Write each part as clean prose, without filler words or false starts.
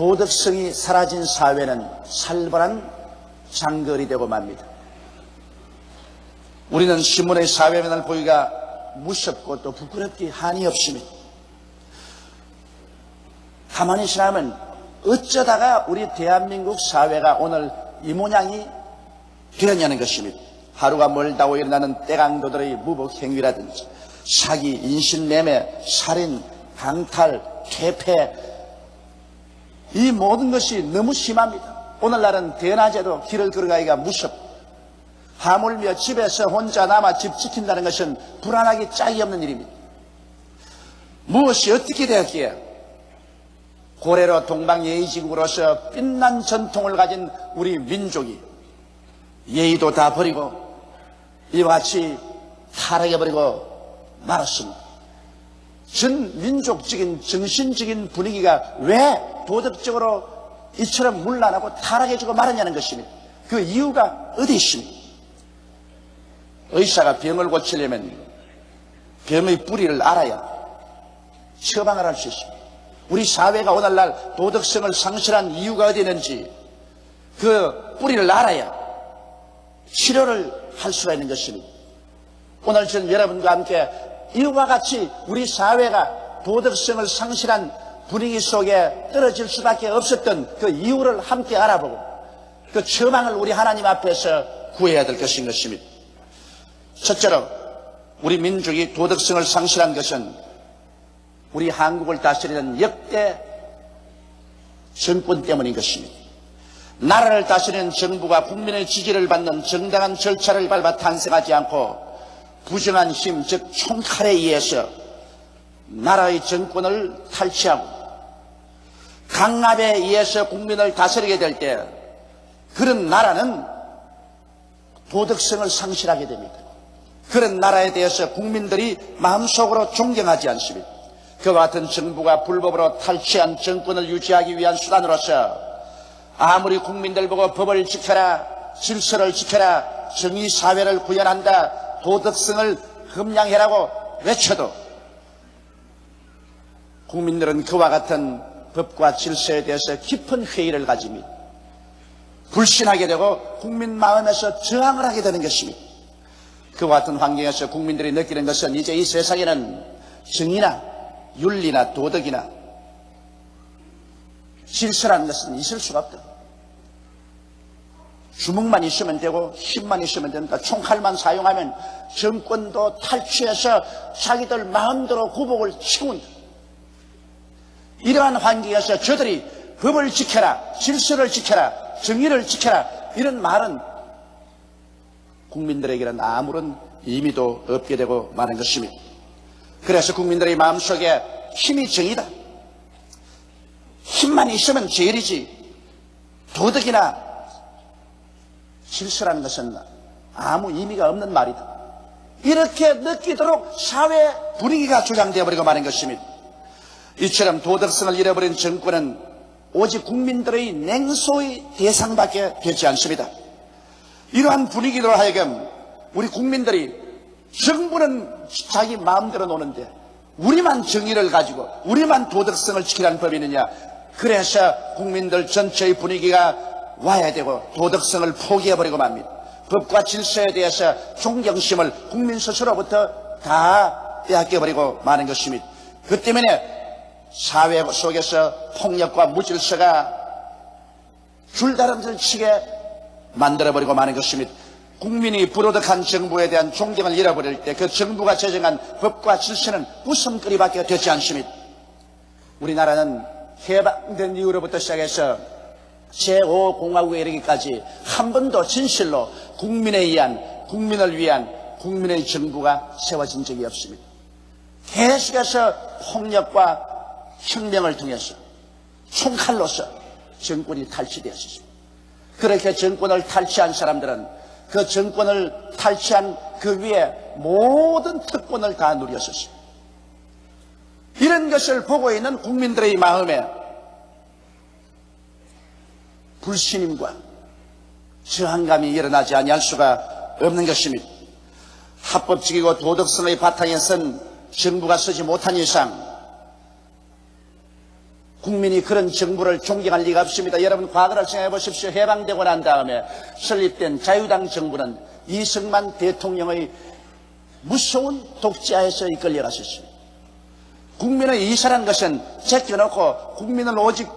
도덕성이 사라진 사회는 살벌한 장거리 되고 맙니다. 우리는 신문의 사회면을 보기가 무섭고 또 부끄럽기 한이 없습니다. 가만히 생각하면 어쩌다가 우리 대한민국 사회가 오늘 이 모양이 되었냐는 것입니다. 하루가 멀다고 일어나는 떼강도들의 무복행위라든지 사기, 인신매매, 살인, 강탈, 퇴폐, 이 모든 것이 너무 심합니다. 오늘날은 대낮에도 길을 걸어가기가 무섭고 하물며 집에서 혼자 남아 집 지킨다는 것은 불안하기 짝이 없는 일입니다. 무엇이 어떻게 되었기에 고래로 동방예의지국으로서 빛난 전통을 가진 우리 민족이 예의도 다 버리고 이와 같이 타락해버리고 말았습니다. 전 민족적인 정신적인 분위기가 왜 도덕적으로 이처럼 문란하고 타락해지고 말았냐는 것입니다. 그 이유가 어디 있습니까? 의사가 병을 고치려면 병의 뿌리를 알아야 처방을 할 수 있습니다. 우리 사회가 오늘날 도덕성을 상실한 이유가 어디 있는지 그 뿌리를 알아야 치료를 할 수가 있는 것입니다. 오늘 저는 여러분과 함께 이와 같이 우리 사회가 도덕성을 상실한 분위기 속에 떨어질 수밖에 없었던 그 이유를 함께 알아보고 그 처방을 우리 하나님 앞에서 구해야 될 것인 것입니다. 첫째로 우리 민족이 도덕성을 상실한 것은 우리 한국을 다스리는 역대 정권 때문인 것입니다. 나라를 다스리는 정부가 국민의 지지를 받는 정당한 절차를 밟아 탄생하지 않고 부정한 힘, 즉 총칼에 의해서 나라의 정권을 탈취하고 강압에 의해서 국민을 다스리게 될 때 그런 나라는 도덕성을 상실하게 됩니다. 그런 나라에 대해서 국민들이 마음속으로 존경하지 않습니다. 그와 같은 정부가 불법으로 탈취한 정권을 유지하기 위한 수단으로서 아무리 국민들 보고 법을 지켜라, 질서를 지켜라, 정의사회를 구현한다, 도덕성을 함양해라고 외쳐도 국민들은 그와 같은 법과 질서에 대해서 깊은 회의를 가집니다. 불신하게 되고 국민 마음에서 저항을 하게 되는 것입니다. 그와 같은 환경에서 국민들이 느끼는 것은 이제 이 세상에는 정의나 윤리나 도덕이나 질서라는 것은 있을 수가 없다. 주먹만 있으면 되고 힘만 있으면 된다. 총칼만 사용하면 정권도 탈취해서 자기들 마음대로 구복을 치운다. 이러한 환경에서 저들이 법을 지켜라, 질서를 지켜라, 정의를 지켜라 이런 말은 국민들에게는 아무런 의미도 없게 되고 마는 것입니다. 그래서 국민들의 마음속에 힘이 정의다. 힘만 있으면 제일이지 도덕이나 질서라는 것은 아무 의미가 없는 말이다. 이렇게 느끼도록 사회 분위기가 조장되어 버리고 마는 것입니다. 이처럼 도덕성을 잃어버린 정권은 오직 국민들의 냉소의 대상밖에 되지 않습니다. 이러한 분위기로 하여금 우리 국민들이 정부는 자기 마음대로 노는데 우리만 정의를 가지고 우리만 도덕성을 지키라는 법이 있느냐. 그래서 국민들 전체의 분위기가 와야 되고 도덕성을 포기해버리고 맙니다. 법과 질서에 대해서 존경심을 국민 스스로부터 다 빼앗겨버리고 마는 것입니다. 그 때문에 사회 속에서 폭력과 무질서가 줄다름질 치게 만들어버리고 마는 것입니다. 국민이 불도덕한 정부에 대한 존경을 잃어버릴 때 그 정부가 제정한 법과 질서는 웃음거리밖에 되지 않습니다. 우리나라는 해방된 이후로부터 시작해서 제5공화국에 이르기까지 한 번도 진실로 국민에 의한, 국민을 위한 국민의 정부가 세워진 적이 없습니다. 계속해서 폭력과 혁명을 통해서 총칼로서 정권이 탈취되었습니다. 그렇게 정권을 탈취한 사람들은 그 정권을 탈취한 그 위에 모든 특권을 다 누렸었습니다. 이런 것을 보고 있는 국민들의 마음에 불신임과 저항감이 일어나지 아니할 수가 없는 것입니다. 합법적이고 도덕성의 바탕에 선 정부가 서지 못한 이상 국민이 그런 정부를 존경할 리가 없습니다. 여러분 과거를 생각해 보십시오. 해방되고 난 다음에 설립된 자유당 정부는 이승만 대통령의 무서운 독재하에서 이끌려갔었습니다. 국민의 이사라는 것은 제껴놓고 국민을 오직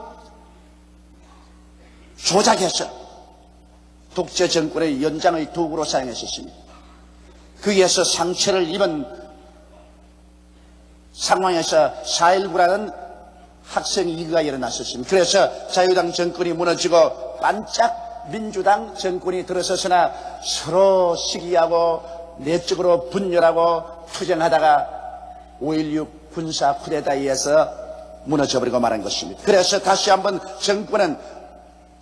조작해서 독재 정권의 연장의 도구로 사용했었습니다. 거기에서 상처를 입은 상황에서 4.19라는 학생 위기가 일어났었습니다. 그래서 자유당 정권이 무너지고 반짝 민주당 정권이 들어서서나 서로 시기하고 내적으로 분열하고 투쟁하다가 5.16 군사 쿠데타에 의해서 무너져버리고 말한 것입니다. 그래서 다시 한번 정권은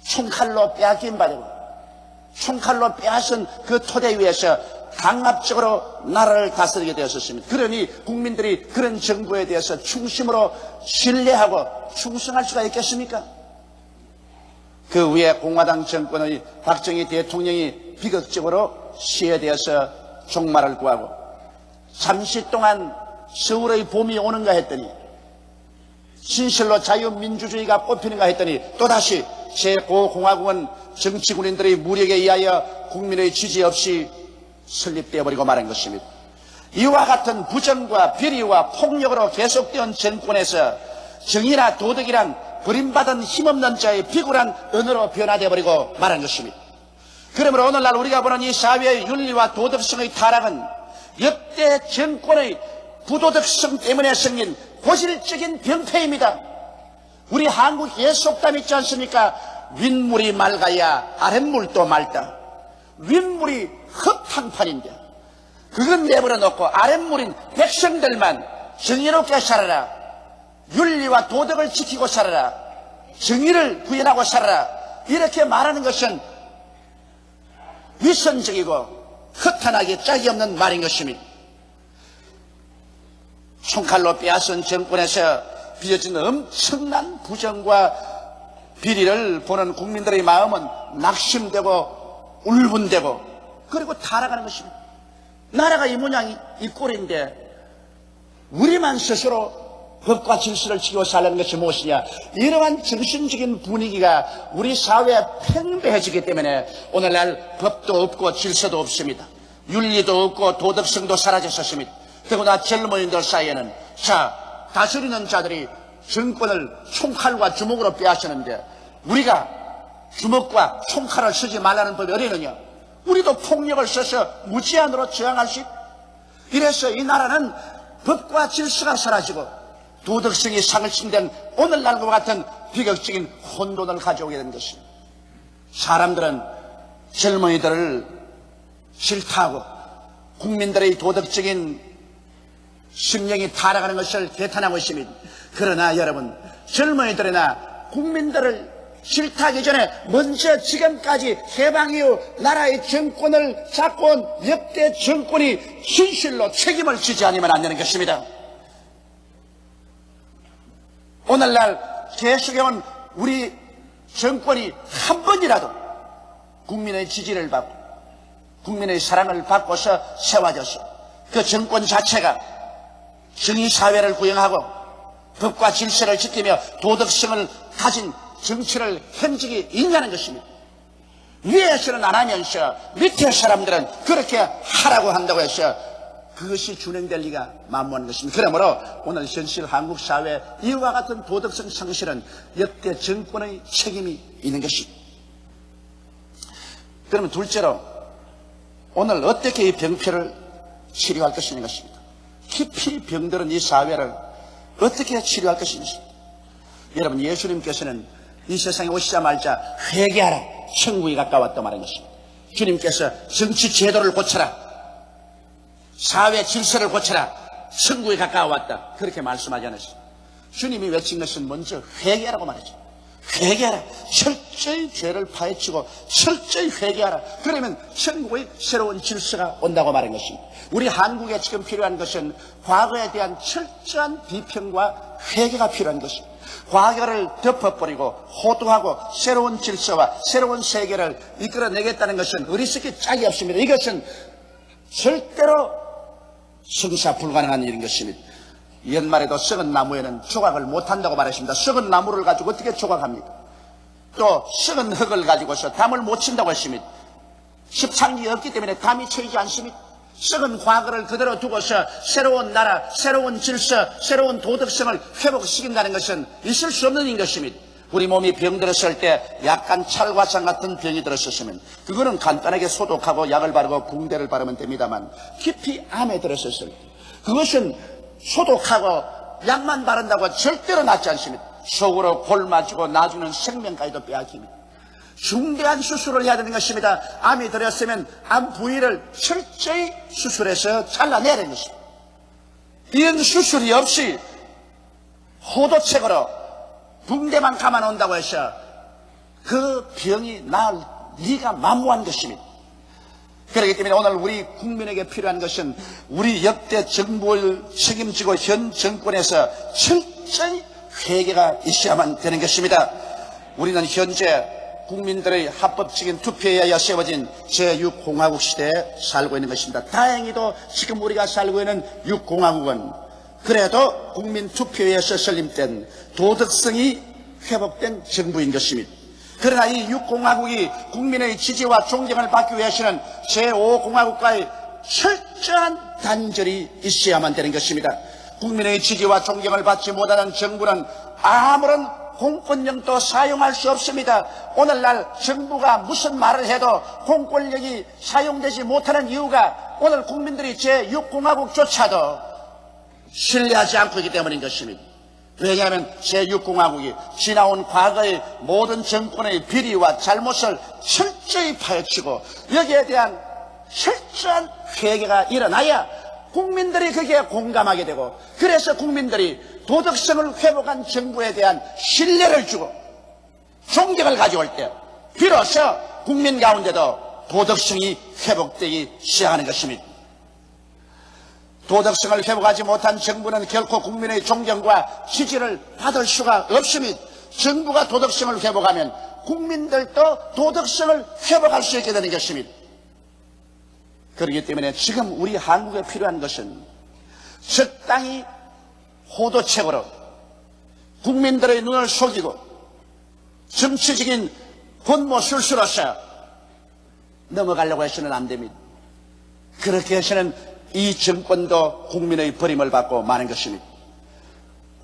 총칼로 빼앗긴 바 되고 총칼로 빼앗은 그 토대 위에서 강압적으로 나라를 다스리게 되었습니다. 그러니 국민들이 그런 정부에 대해서 충심으로 신뢰하고 충성할 수가 있겠습니까? 그 후에 공화당 정권의 박정희 대통령이 비극적으로 시에 대해서 종말을 구하고 잠시 동안 서울의 봄이 오는가 했더니 진실로 자유민주주의가 뽑히는가 했더니 또다시 제5공화국은 정치군인들의 무력에 의하여 국민의 지지 없이 설립되어 버리고 말한 것입니다. 이와 같은 부정과 비리와 폭력으로 계속된 정권에서 정의나 도덕이란 버림받은 힘없는 자의 비굴한 언어로 변화되어 버리고 말한 것입니다. 그러므로 오늘날 우리가 보는 이 사회의 윤리와 도덕성의 타락은 역대 정권의 부도덕성 때문에 생긴 고질적인 병폐입니다. 우리 한국 예속담 있지 않습니까? 윗물이 맑아야 아랫물도 맑다. 윗물이 흙탕판인데 그건 내버려 놓고 아랫물인 백성들만 정의롭게 살아라. 윤리와 도덕을 지키고 살아라. 정의를 구현하고 살아라. 이렇게 말하는 것은 위선적이고 허탄하게 짝이 없는 말인 것입니다. 총칼로 빼앗은 정권에서 빚어진 엄청난 부정과 비리를 보는 국민들의 마음은 낙심되고 울분되고 그리고 타락하는 것입니다. 나라가 이 모양이 이 꼴인데 우리만 스스로 법과 질서를 지키고 살라는 것이 무엇이냐. 이러한 정신적인 분위기가 우리 사회에 팽배해지기 때문에 오늘날 법도 없고 질서도 없습니다. 윤리도 없고 도덕성도 사라졌습니다. 더구나 젊은이들 사이에는 다스리는 자들이 정권을 총칼과 주먹으로 빼앗았는데 우리가 주먹과 총칼을 쓰지 말라는 법이 어디느냐. 우리도 폭력을 써서 무제한으로 저항할 수 있고 이래서 이 나라는 법과 질서가 사라지고 도덕성이 상실된 오늘날과 같은 비극적인 혼돈을 가져오게 된 것입니다. 사람들은 젊은이들을 싫다하고 국민들의 도덕적인 심령이 타락하는 것을 개탄하고 있습니다. 그러나 여러분, 젊은이들이나 국민들을 싫다하기 전에 먼저 지금까지 해방 이후 나라의 정권을 잡고 온 역대 정권이 진실로 책임을 지지 않으면 안 되는 것입니다. 오늘날 계속해온 우리 정권이 한 번이라도 국민의 지지를 받고 국민의 사랑을 받고서 세워져서 그 정권 자체가 정의사회를 구형하고 법과 질서를 지키며 도덕성을 가진 정치를 현직이 있냐는 것입니다. 위에서는 안 하면서 밑에 사람들은 그렇게 하라고 한다고 해서 그것이 준행될 리가 만무한 것입니다. 그러므로 오늘 현실 한국 사회 이와 같은 도덕성 상실은 역대 정권의 책임이 있는 것입니다. 그러면 둘째로 오늘 어떻게 이 병폐를 치료할 것이냐는 것입니다. 깊이 병들은 이 사회를 어떻게 치료할 것인지. 여러분, 예수님께서는 이 세상에 오시자마자 회개하라, 천국이 가까웠다 말한 것입니다. 주님께서 정치 제도를 고쳐라, 사회 질서를 고쳐라, 천국이 가까워왔다, 그렇게 말씀하지 않았습니다. 주님이 외친 것은 먼저 회개하라고 말했죠. 회개하라, 철저히 죄를 파헤치고 철저히 회개하라. 그러면 천국의 새로운 질서가 온다고 말한 것입니다. 우리 한국에 지금 필요한 것은 과거에 대한 철저한 비평과 회개가 필요한 것입니다. 과거를 덮어버리고 호도하고 새로운 질서와 새로운 세계를 이끌어내겠다는 것은 어리석기 짝이 없습니다. 이것은 절대로 성사 불가능한 일인 것입니다. 옛말에도 썩은 나무에는 조각을 못한다고 말했습니다. 썩은 나무를 가지고 어떻게 조각합니까? 또 썩은 흙을 가지고서 담을 못 친다고 했습니다. 십창기 없기 때문에 담이 쳐이지 않습니다. 썩은 과거를 그대로 두고서 새로운 나라, 새로운 질서, 새로운 도덕성을 회복시킨다는 것은 있을 수 없는 일 것입니다. 우리 몸이 병들었을 때 약간 찰과상 같은 병이 들었었으면 그거는 간단하게 소독하고 약을 바르고 붕대를 바르면 됩니다만, 깊이 암에 들었었을 때 그것은 소독하고 약만 바른다고 절대로 낫지 않습니다. 속으로 골마지고 나중에는 생명까지도 빼앗깁니다. 중대한 수술을 해야 되는 것입니다. 암이 들었으면 암 부위를 철저히 수술해서 잘라내야 되는 것입니다. 이런 수술이 없이 호도책으로 붕대만 감아놓는다고 해서 그 병이 나을 리가 만무한 것입니다. 그렇기 때문에 오늘 우리 국민에게 필요한 것은 우리 역대 정부를 책임지고 현 정권에서 철저히 회개가 있어야만 되는 것입니다. 우리는 현재 국민들의 합법적인 투표에 의하여 세워진 제6공화국 시대에 살고 있는 것입니다. 다행히도 지금 우리가 살고 있는 6공화국은 그래도 국민 투표에 의해서 설립된 도덕성이 회복된 정부인 것입니다. 그러나 이 6공화국이 국민의 지지와 존경을 받기 위해서는 제5공화국과의 철저한 단절이 있어야만 되는 것입니다. 국민의 지지와 존경을 받지 못하는 정부는 아무런 공권력도 사용할 수 없습니다. 오늘날 정부가 무슨 말을 해도 공권력이 사용되지 못하는 이유가 오늘 국민들이 제6공화국조차도 신뢰하지 않고 있기 때문인 것입니다. 왜냐하면 제6공화국이 지나온 과거의 모든 정권의 비리와 잘못을 철저히 파헤치고 여기에 대한 철저한 회개가 일어나야 국민들이 거기에 공감하게 되고, 그래서 국민들이 도덕성을 회복한 정부에 대한 신뢰를 주고 존경을 가져올 때 비로소 국민 가운데도 도덕성이 회복되기 시작하는 것입니다. 도덕성을 회복하지 못한 정부는 결코 국민의 존경과 지지를 받을 수가 없습니다. 정부가 도덕성을 회복하면 국민들도 도덕성을 회복할 수 있게 되는 것입니다. 그렇기 때문에 지금 우리 한국에 필요한 것은 적당히 호도책으로 국민들의 눈을 속이고 정치적인 권모술수로서 넘어가려고 해서는 안 됩니다. 그렇게 해서는 이 정권도 국민의 버림을 받고 마는 것입니다.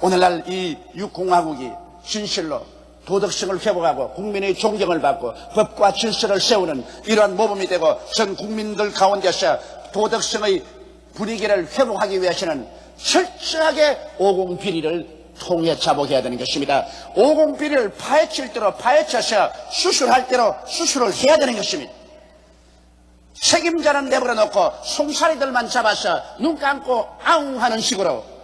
오늘날 이 6공화국이 진실로 도덕성을 회복하고 국민의 존경을 받고 법과 질서를 세우는 이러한 모범이 되고 전 국민들 가운데서 도덕성의 분위기를 회복하기 위해서는 철저하게 오공비리를 통해 자복해야 되는 것입니다. 오공비리를 파헤칠 대로 파헤쳐서 수술할 대로 수술을 해야 되는 것입니다. 책임자는 내버려 놓고 송사리들만 잡아서 눈 감고 아웅 하는 식으로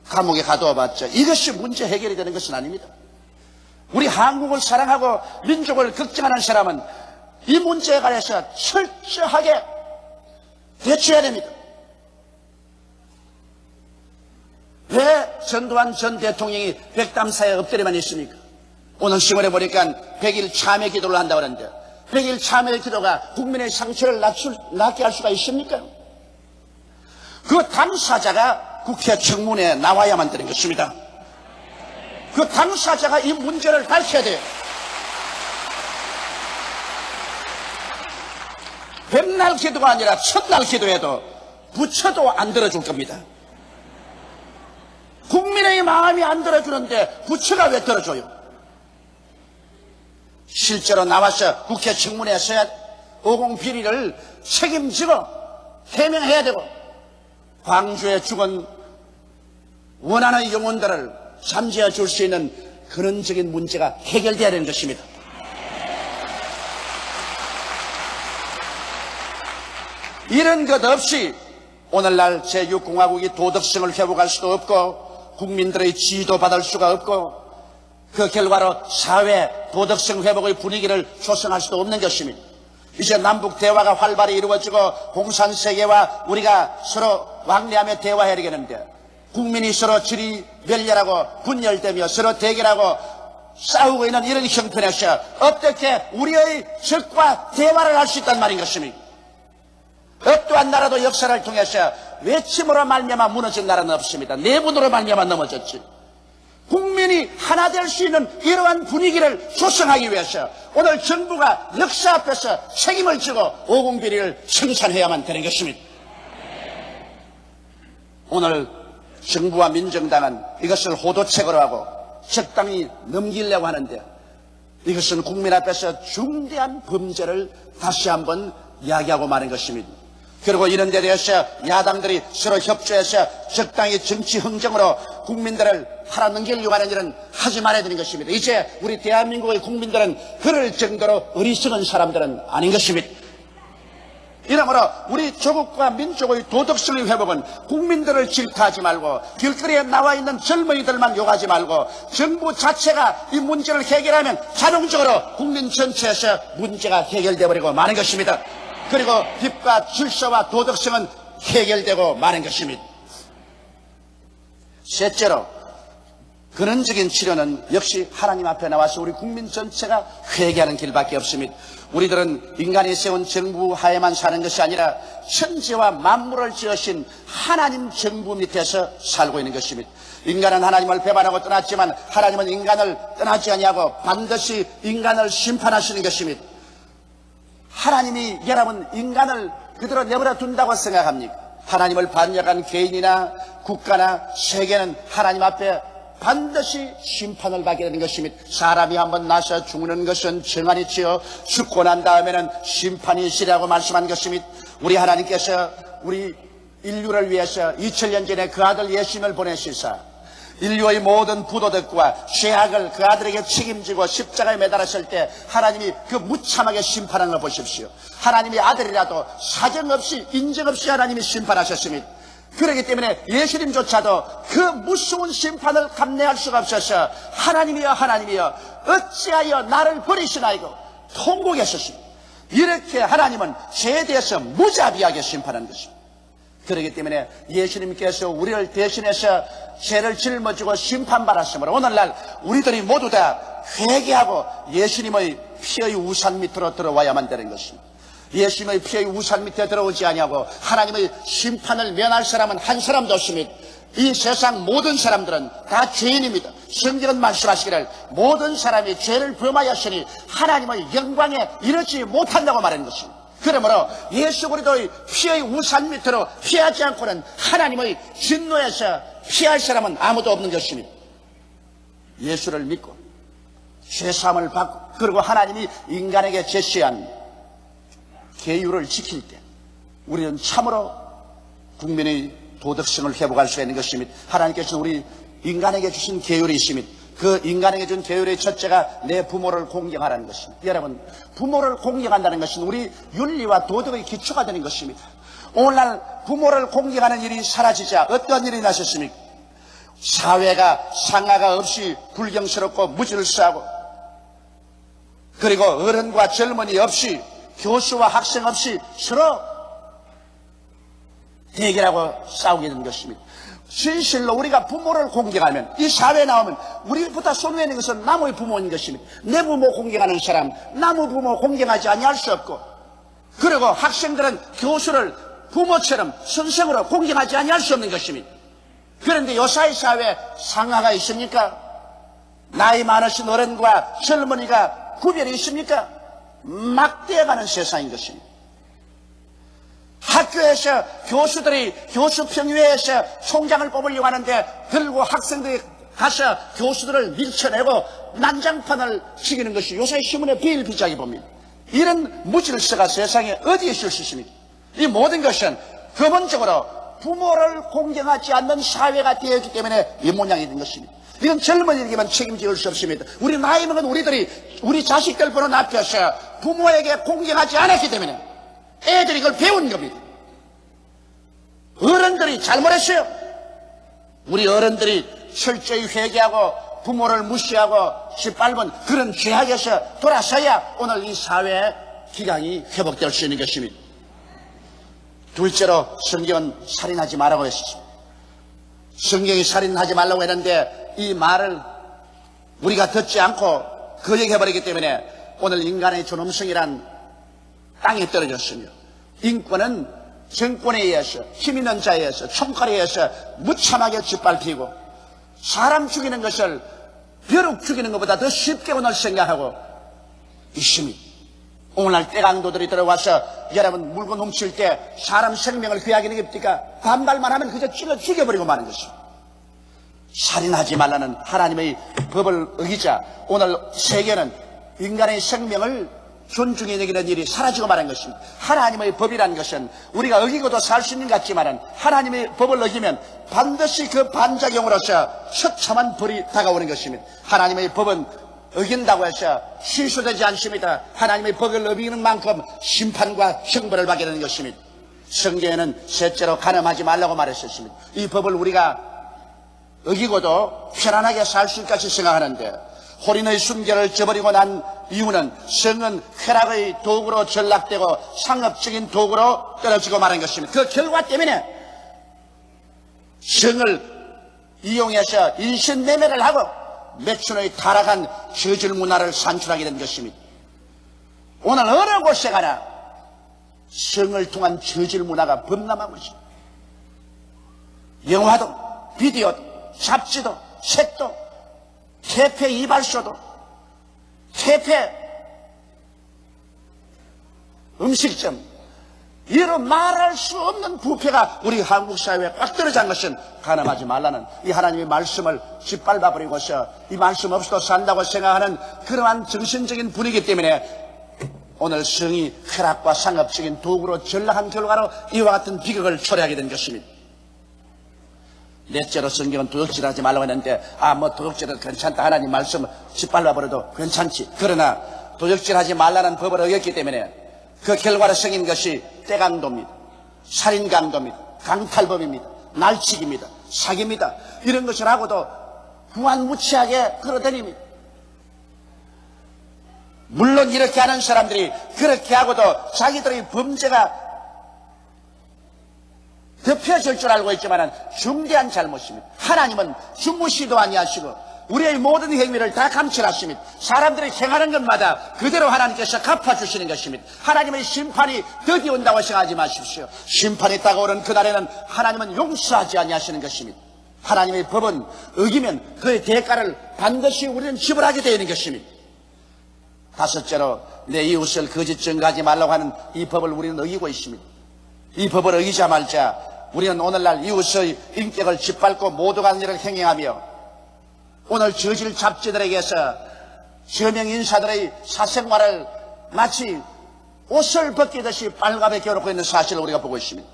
감옥에 가두어봤자 이것이 문제 해결이 되는 것은 아닙니다. 우리 한국을 사랑하고 민족을 걱정하는 사람은 이 문제에 관해서 철저하게 대처해야 됩니다. 왜 전두환 전 대통령이 백담사에 엎드려만 있습니까? 오늘 신문에 보니까 100일 참회 기도를 한다고 하는데 100일 참회 기도가 국민의 상처를 낫게 할 수가 있습니까? 그 당사자가 국회 청문회에 나와야만 되는 것입니다. 그 당사자가 이 문제를 밝혀야 돼요. 백날 기도가 아니라 첫날 기도해도 부처도 안 들어줄 겁니다. 국민의 마음이 안 들어주는데 부처가 왜 들어줘요? 실제로 나와서 국회 청문회에 서야 오공비리를 책임지고 해명해야 되고 광주에 죽은 원한의 영혼들을 잠재워 줄 수 있는 근원적인 문제가 해결돼야 되는 것입니다. 이런 것 없이 오늘날 제6공화국이 도덕성을 회복할 수도 없고 국민들의 지지도 받을 수가 없고 그 결과로 사회 도덕성 회복의 분위기를 조성할 수도 없는 것입니다. 이제 남북 대화가 활발히 이루어지고 공산세계와 우리가 서로 왕래하며 대화해야 되겠는데 국민이 서로 지리멸렬하고 분열되며 서로 대결하고 싸우고 있는 이런 형편에서 어떻게 우리의 적과 대화를 할 수 있단 말인 것입니까? 어떠한 나라도 역사를 통해서 외침으로 말미암아 무너진 나라는 없습니다. 내분으로 말미암아 넘어졌지. 국민이 하나 될 수 있는 이러한 분위기를 조성하기 위해서 오늘 정부가 역사 앞에서 책임을 지고 오공비리를 청산해야만 되는 것입니다. 오늘 정부와 민정당은 이것을 호도책으로 하고 적당히 넘기려고 하는데 이것은 국민 앞에서 중대한 범죄를 다시 한번 이야기하고 마는 것입니다. 그리고 이런 데 대해서 야당들이 서로 협조해서 적당히 정치 흥정으로 국민들을 팔아넘기려고 하는 일은 하지 말아야 되는 것입니다. 이제 우리 대한민국의 국민들은 그럴 정도로 어리석은 사람들은 아닌 것입니다. 이러므로 우리 조국과 민족의 도덕성의 회복은 국민들을 질타하지 말고 길거리에 나와 있는 젊은이들만 욕하지 말고 정부 자체가 이 문제를 해결하면 자동적으로 국민 전체에서 문제가 해결되어 버리고 마는 것입니다. 그리고 법과 질서와 도덕성은 해결되고 마는 것입니다. 셋째로 근원적인 치료는 역시 하나님 앞에 나와서 우리 국민 전체가 회개하는 길밖에 없습니다. 우리들은 인간이 세운 정부 하에만 사는 것이 아니라 천지와 만물을 지으신 하나님 정부 밑에서 살고 있는 것입니다. 인간은 하나님을 배반하고 떠났지만 하나님은 인간을 떠나지 아니하고 반드시 인간을 심판하시는 것입니다. 하나님이 여러분 인간을 그대로 내버려 둔다고 생각합니까? 하나님을 반역한 개인이나 국가나 세계는 하나님 앞에 반드시 심판을 받게 되는 것입니다. 사람이 한번 나서 죽는 것은 정한이지요 죽고 난 다음에는 심판이 있으리라고 말씀한 것입니다. 우리 하나님께서 우리 인류를 위해서 2000년 전에 그 아들 예수님을 보내시사 인류의 모든 부도덕과 죄악을 그 아들에게 책임지고 십자가에 매달았을 때 하나님이 그 무참하게 심판하는 걸 보십시오. 하나님의 아들이라도 사정없이 인정없이 하나님이 심판하셨습니다. 그렇기 때문에 예수님조차도 그 무서운 심판을 감내할 수가 없어서 하나님이여 하나님이여 어찌하여 나를 버리시나이고 통곡했었습니다. 이렇게 하나님은 죄에 대해서 무자비하게 심판한 것입니다. 그렇기 때문에 예수님께서 우리를 대신해서 죄를 짊어지고 심판받았으므로 오늘날 우리들이 모두 다 회개하고 예수님의 피의 우산 밑으로 들어와야만 되는 것입니다. 예수님의 피의 우산 밑에 들어오지 아니하고 하나님의 심판을 면할 사람은 한 사람도 없습니다. 이 세상 모든 사람들은 다 죄인입니다. 성경은 말씀하시기를 모든 사람이 죄를 범하였으니 하나님의 영광에 이르지 못한다고 말하는 것입니다. 그러므로 예수 그리스도의 피의 우산 밑으로 피하지 않고는 하나님의 진노에서 피할 사람은 아무도 없는 것입니다. 예수를 믿고 죄사함을 받고 그리고 하나님이 인간에게 제시한 계율을 지킬 때 우리는 참으로 국민의 도덕성을 회복할 수 있는 것입니다. 하나님께서 우리 인간에게 주신 계율이 있습니다. 그 인간에게 준 계율의 첫째가 내 부모를 공경하라는 것입니다. 여러분, 부모를 공경한다는 것은 우리 윤리와 도덕의 기초가 되는 것입니다. 오늘날 부모를 공경하는 일이 사라지자 어떤 일이 나셨습니까? 사회가 상하가 없이 불경스럽고 무질서하고 그리고 어른과 젊은이 없이 교수와 학생 없이 서로 대결하고 싸우게 된 것입니다. 진실로 우리가 부모를 공경하면 이 사회에 나오면 우리보다 손 위에 있는 것은 남의 부모인 것입니다. 내 부모 공경하는 사람 남의 부모 공경하지 아니할 수 없고 그리고 학생들은 교수를 부모처럼 선생으로 공경하지 아니할 수 없는 것입니다. 그런데 요사이 사회에 상하가 있습니까? 나이 많으신 어른과 젊은이가 구별이 있습니까? 막대해가는 세상인 것입니다. 학교에서 교수들이 교수평의회에서 총장을 뽑으려고 하는데 들고 학생들이 가서 교수들을 밀쳐내고 난장판을 치기는 것이 요새 신문에 비일비재하게 봅니다. 이런 무질서가 세상에 어디에 있을 수 있습니까? 이 모든 것은 근본적으로 부모를 공경하지 않는 사회가 되었기 때문에 이 모양이 된 것입니다. 이건 젊은이에게만 책임질 수 없습니다. 우리 나이 먹은 우리들이 우리 자식들 보는 앞에서 부모에게 공경하지 않았기 때문에 애들이 이걸 배운 겁니다. 어른들이 잘못했어요. 우리 어른들이 철저히 회개하고 부모를 무시하고 짓밟은 그런 죄악에서 돌아서야 오늘 이 사회의 기강이 회복될 수 있는 것입니다. 둘째로 성경은 살인하지 말라고 했습니다. 성경이 살인하지 말라고 했는데 이 말을 우리가 듣지 않고 거역해버리기 때문에 오늘 인간의 존엄성이란 땅에 떨어졌으며 인권은 정권에 의해서, 힘 있는 자에 의해서, 총칼에 의해서 무참하게 짓밟히고 사람 죽이는 것을 벼룩 죽이는 것보다 더 쉽게 오늘 생각하고 있습니다. 오늘날 떼강도들이 들어와서 여러분 물건 훔칠 때 사람 생명을 귀하게 여깁니까? 반발만 하면 그저 찔러 죽여버리고 마는 것입니다. 살인하지 말라는 하나님의 법을 어기자 오늘 세계는 인간의 생명을 존중해 여기는 일이 사라지고 마는 것입니다. 하나님의 법이라는 것은 우리가 어기고도 살 수 있는 것 같지만 하나님의 법을 어기면 반드시 그 반작용으로서 처참한 벌이 다가오는 것입니다. 하나님의 법은 어긴다고 해서 취소되지 않습니다. 하나님의 법을 어기는 만큼 심판과 형벌을 받게 되는 것입니다. 성경에는 셋째로 간음하지 말라고 말했었습니다. 이 법을 우리가 어기고도 편안하게 살 수 있을까 생각하는데 호린의 순결을 저버리고 난 이유는 성은 쾌락의 도구로 전락되고 상업적인 도구로 떨어지고 마는 것입니다. 그 결과 때문에 성을 이용해서 인신매매를 하고 매춘의 타락한 저질 문화를 산출하게 된 것입니다. 오늘 어느 곳에 가나 성을 통한 저질 문화가 범람하고 있습니다. 영화도 비디오도 잡지도 책도 퇴폐 이발소도 퇴폐 음식점 이런 말할 수 없는 부패가 우리 한국 사회에 꽉 들어간 것은 간음하지 말라는 이 하나님의 말씀을 짓밟아버리고서 이 말씀 없이도 산다고 생각하는 그러한 정신적인 분위기 때문에 오늘 성이 쾌락과 상업적인 도구로 전락한 결과로 이와 같은 비극을 초래하게 된 것입니다. 넷째로 성경은 도둑질하지 말라고 했는데 도둑질은 괜찮다. 하나님 말씀을 짓밟아버려도 괜찮지. 그러나 도둑질하지 말라는 법을 어겼기 때문에 그 결과로 생긴 것이 떼강도입니다. 살인강도입니다. 강탈범입니다. 날치기입니다. 사기입니다. 이런 것을 하고도 무한무치하게 끌어다닙니다. 물론 이렇게 하는 사람들이 그렇게 하고도 자기들의 범죄가 덮여질 줄 알고 있지만 중대한 잘못입니다. 하나님은 중무시도 아니하시고 우리의 모든 행위를 다 감찰하십니다. 사람들이 행하는 것마다 그대로 하나님께서 갚아주시는 것입니다. 하나님의 심판이 드디어 온다고 생각하지 마십시오. 심판이 다가오는 그날에는 하나님은 용서하지 아니하시는 것입니다. 하나님의 법은 어기면 그의 대가를 반드시 우리는 지불하게 되어 있는 것입니다. 다섯째로 내 이웃을 거짓 증거하지 말라고 하는 이 법을 우리는 어기고 있습니다. 이 법을 어기자 말자 우리는 오늘날 이웃의 인격을 짓밟고 모독하는 일을 행행하며 오늘 저질 잡지들에게서 저명 인사들의 사생활을 마치 옷을 벗기듯이 빨갛게 겨루고 있는 사실을 우리가 보고 있습니다.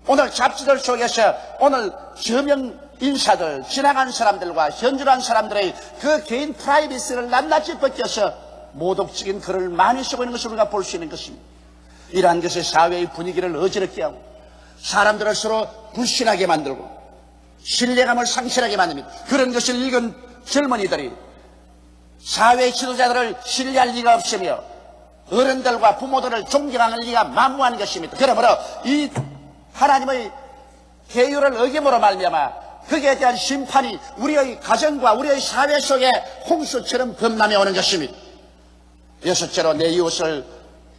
오늘 잡지들 속에서 오늘 저명 인사들, 지나간 사람들과 현존한 사람들의 그 개인 프라이버시를 낱낱이 벗겨서 모독적인 글을 많이 쓰고 있는 것을 우리가 볼 수 있는 것입니다. 이러한 것이 사회의 분위기를 어지럽게 하고 사람들을 서로 불신하게 만들고 신뢰감을 상실하게 만듭니다. 그런 것을 읽은 젊은이들이 사회 지도자들을 신뢰할 리가 없으며 어른들과 부모들을 존경할 리가 만무한 것입니다. 그러므로 이 하나님의 계율을 어김으로 말미암아 거기에 대한 심판이 우리의 가정과 우리의 사회 속에 홍수처럼 범람해 오는 것입니다. 여섯째로 내 이웃을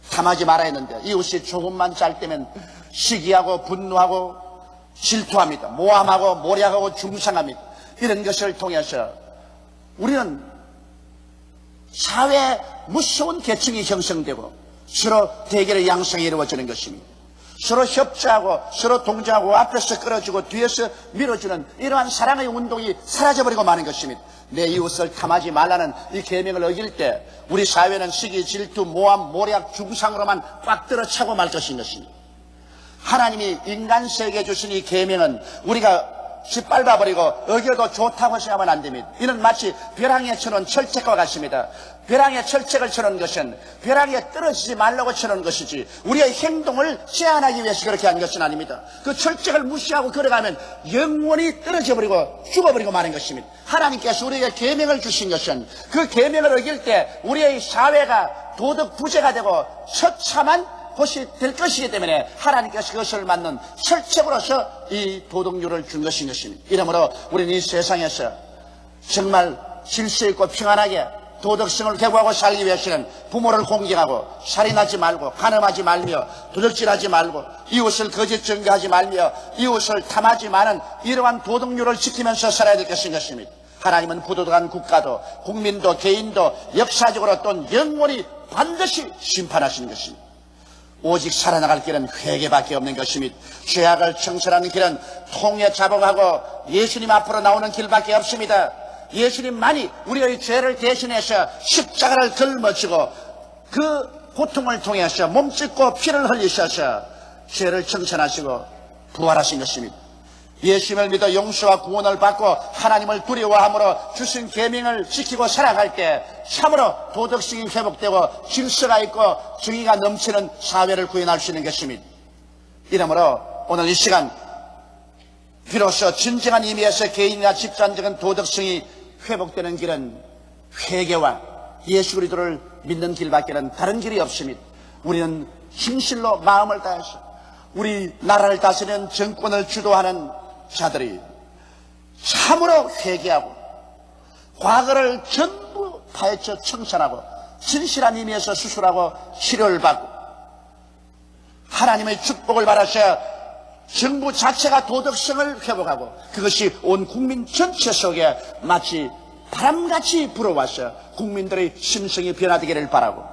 탐하지 말아야 했는데 이웃이 조금만 잘때면 시기하고 분노하고 질투합니다. 모함하고 모략하고 중상합니다. 이런 것을 통해서 우리는 사회에 무서운 계층이 형성되고 서로 대결의 양상이 이루어지는 것입니다. 서로 협조하고 서로 동정하고 앞에서 끌어주고 뒤에서 밀어주는 이러한 사랑의 운동이 사라져버리고 마는 것입니다. 내 이웃을 탐하지 말라는 이 계명을 어길 때 우리 사회는 시기, 질투, 모함, 모략, 중상으로만 꽉 들어차고 말 것인 것입니다. 하나님이 인간 세계에 주신 이 계명은 우리가 짓밟아버리고 어겨도 좋다고 생각하면 안 됩니다. 이는 마치 벼랑에 쳐놓은 철책과 같습니다. 벼랑에 철책을 쳐놓은 것은 벼랑에 떨어지지 말라고 쳐놓은 것이지 우리의 행동을 제한하기 위해서 그렇게 한 것은 아닙니다. 그 철책을 무시하고 걸어가면 영원히 떨어져버리고 죽어버리고 마는 것입니다. 하나님께서 우리에게 계명을 주신 것은 그 계명을 어길 때 우리의 사회가 도덕 부재가 되고 처참한 것이 될 것이기 때문에 하나님께서 그것을 맞는 철책으로서 이 도덕률을 준 것인 것입니다. 이러므로 우리는 이 세상에서 정말 질서 있고 평안하게 도덕성을 회복하고 살기 위해서는 부모를 공경하고 살인하지 말고 간음하지 말며 도적질하지 말고 이웃을 거짓 증거하지 말며 이웃을 탐하지 마는 이러한 도덕률을 지키면서 살아야 될 것입니다. 하나님은 부도덕한 국가도 국민도 개인도 역사적으로 또 영원히 반드시 심판하시는 것입니다. 오직 살아나갈 길은 회개밖에 없는 것입니다. 죄악을 청산하는 길은 통에 자복하고 예수님 앞으로 나오는 길밖에 없습니다. 예수님만이 우리의 죄를 대신해서 십자가를 걸머지고 그 고통을 통해서 몸짓고 피를 흘리셔서 죄를 청산하시고 부활하신 것입니다. 예수님을 믿어 용서와 구원을 받고 하나님을 두려워함으로 주신 계명을 지키고 살아갈 때 참으로 도덕성이 회복되고 질서가 있고 정의가 넘치는 사회를 구현할 수 있는 것입니다. 이러므로 오늘 이 시간 비로소 진정한 의미에서 개인이나 집단적인 도덕성이 회복되는 길은 회개와 예수 그리스도를 믿는 길밖에는 다른 길이 없습니다. 우리는 진실로 마음을 다해서 우리 나라를 다스리는 정권을 주도하는 자들이 참으로 회개하고 과거를 전부 파헤쳐 청산하고 진실한 의미에서 수술하고 치료를 받고 하나님의 축복을 받아서 정부 자체가 도덕성을 회복하고 그것이 온 국민 전체 속에 마치 바람같이 불어와서 국민들의 심성이 변화되기를 바라고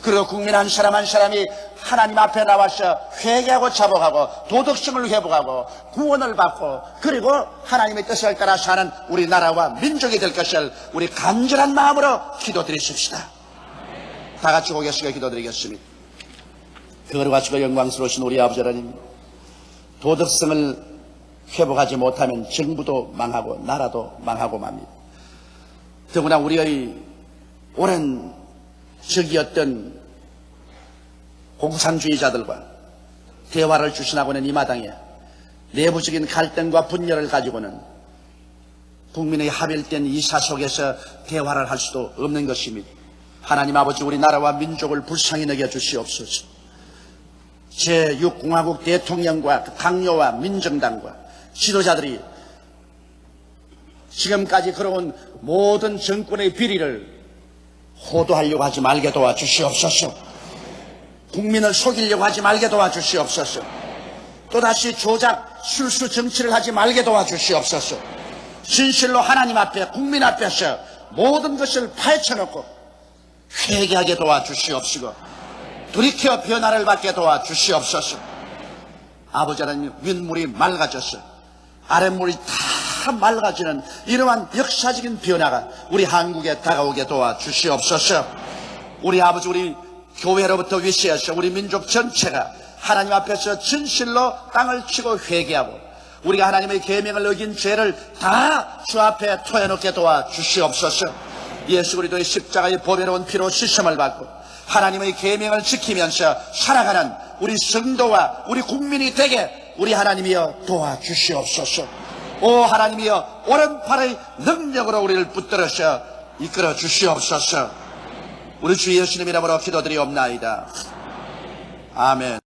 그리고 국민 한 사람 한 사람이 하나님 앞에 나와서 회개하고 자복하고 도덕성을 회복하고 구원을 받고 그리고 하나님의 뜻을 따라 사는 우리나라와 민족이 될 것을 우리 간절한 마음으로 기도드리십시다. 다 같이 고개 숙여 기도드리겠습니다. 거룩하시고 영광스러우신 우리 아버지 하나님, 도덕성을 회복하지 못하면 정부도 망하고 나라도 망하고 맙니다. 더구나 우리의 오랜 적이었던 공산주의자들과 대화를 주신하고 있는 이 마당에 내부적인 갈등과 분열을 가지고는 국민의 합일된 이사 속에서 대화를 할 수도 없는 것입니다. 하나님 아버지, 우리나라와 민족을 불쌍히 여겨 주시옵소서. 제6공화국 대통령과 당뇨와 민정당과 지도자들이 지금까지 걸어온 모든 정권의 비리를 호도하려고 하지 말게 도와주시옵소서. 국민을 속이려고 하지 말게 도와주시옵소서. 또다시 조작, 술수 정치를 하지 말게 도와주시옵소서. 진실로 하나님 앞에 국민 앞에서 모든 것을 파헤쳐놓고 회개하게 도와주시옵시고 돌이켜 변화를 받게 도와주시옵소서. 아버지 하나님, 윗물이 맑아져서 아랫물이 다 맑아지는 이러한 역사적인 변화가 우리 한국에 다가오게 도와주시옵소서. 우리 아버지, 우리 교회로부터 위시해서 우리 민족 전체가 하나님 앞에서 진실로 땅을 치고 회개하고 우리가 하나님의 계명을 어긴 죄를 다 주 앞에 토해놓게 도와주시옵소서. 예수 그리스도의 십자가의 보배로운 피로 씻음을 받고 하나님의 계명을 지키면서 살아가는 우리 성도와 우리 국민이 되게 우리 하나님이여 도와주시옵소서. 오 하나님이여, 오른팔의 능력으로 우리를 붙들어서 이끌어 주시옵소서. 우리 주 예수님 이름으로 기도드리옵나이다. 아멘.